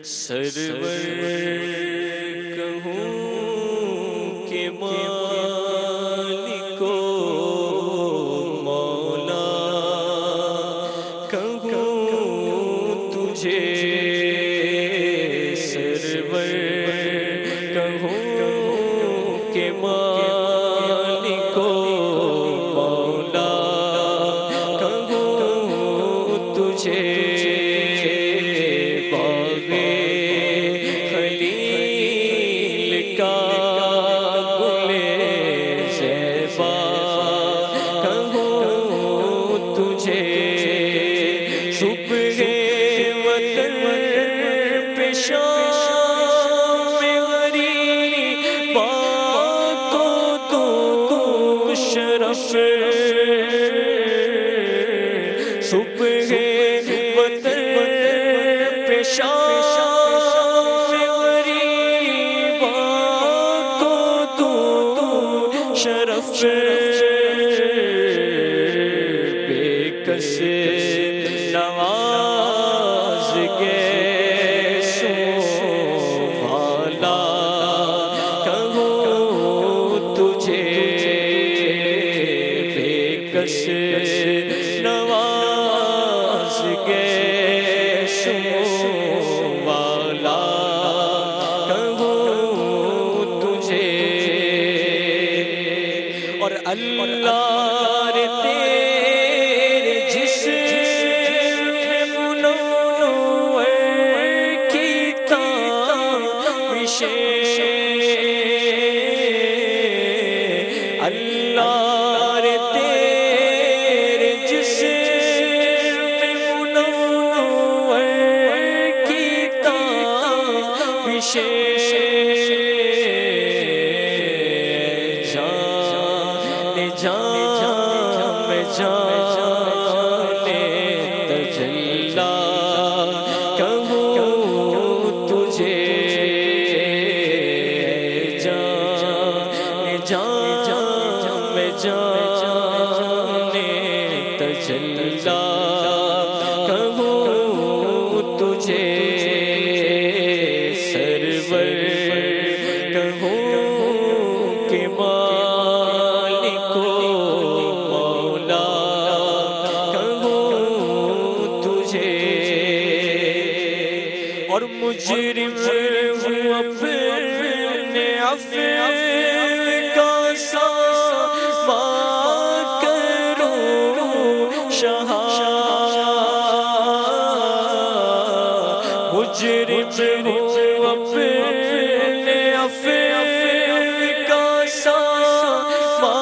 سرور کہوں کہ مالک و مولا کہوں تجھے سرور کہوں کہ مالک و مولا کہوں تجھے صبح وطن پہ شام غریباں کو تو شرف بے کس نواز گیسو بھالا کہوں تجھے بے کس نواز گیسو والا کہوں تجھے اور اللہ رے تیرے جسم منور کی تابشیں اللہ رے تیرے جسم منور کی تابشیں جانے تجلا کہوں تجھے جانے تجلا کہوں تجھے سرور کہوں کہ مالک و مولا کہوں تجھے اور مجرم ہوں اپنے عفو کا سامان کروں شہا مجرم ہوں اپنے عفو کا سامان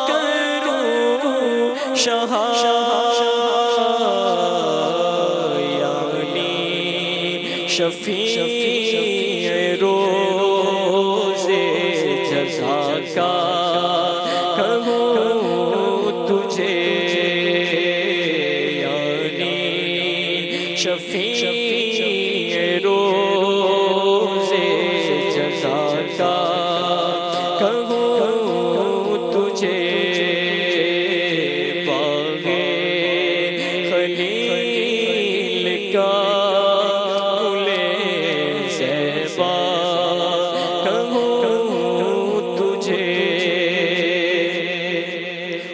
کروں شہا شفیع روز جزا کا کہوں تجھے یعنی شفیع روز جزا کا کہوں تجھے باغ خلیل کا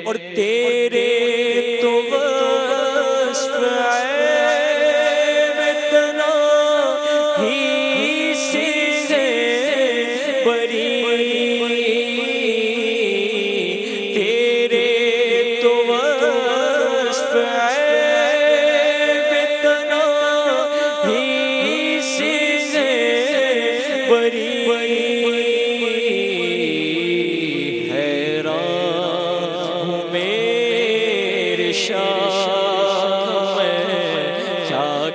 اور تیرے تو وصف عیب اتنا ہی سے بری تیرے تو وصف عیب اتنا ہی سے بری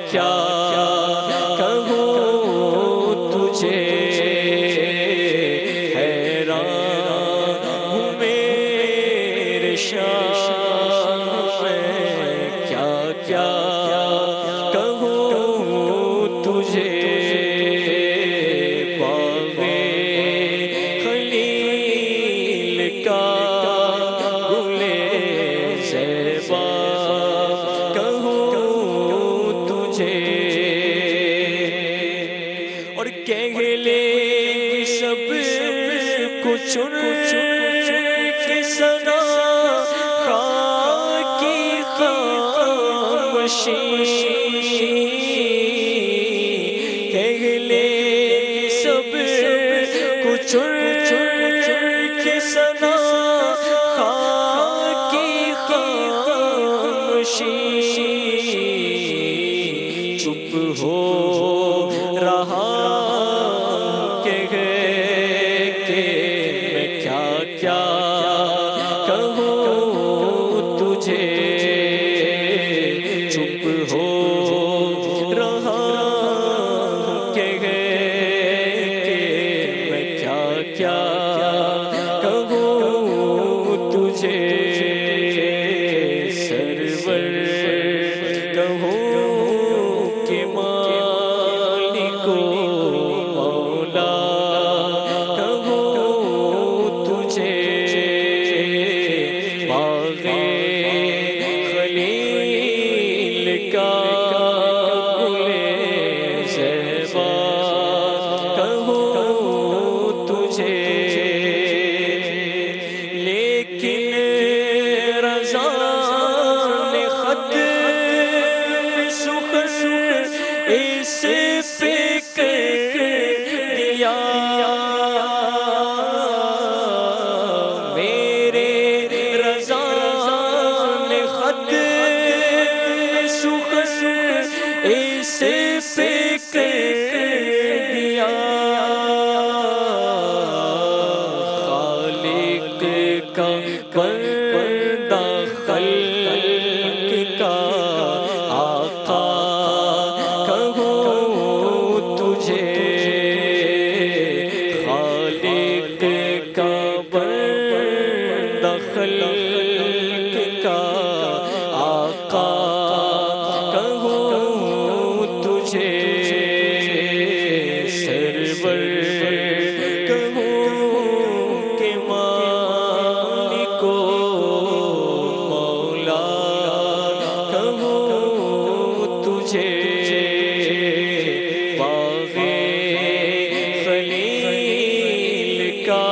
کیا کہوں تجھے حیران ہوں میرے شان میں کیا کیا کہوں تجھے باغ خلیل کا گل زیبا کہہ لے سب کچھ ان کی ثنا خاکی خاموشی کہہ لے سب کچھ ان کی ثنا خاکی خاموشی چپ ہو رہا کہ میں کیا کیا کہوں تجھے چپ ہو رہا کہ میں کیا کیا کہوں تجھے سرور کہوں کہ مالک و مولا کہوں تجھے باغ خلیل کا گل زیبا کہوں تجھے لیکن رضا نے خط سخن اس پہ کر دیا میرے رضا نے خط سخن اس پہ کر دیا خالق کا بندہ خلق کا آقا کہوں تجھے خالق کا بندہ خلق کا آقا کہوں تجھے سرور کہوں کہ مالک و مولا کہوں تجھے باغ خلیل کا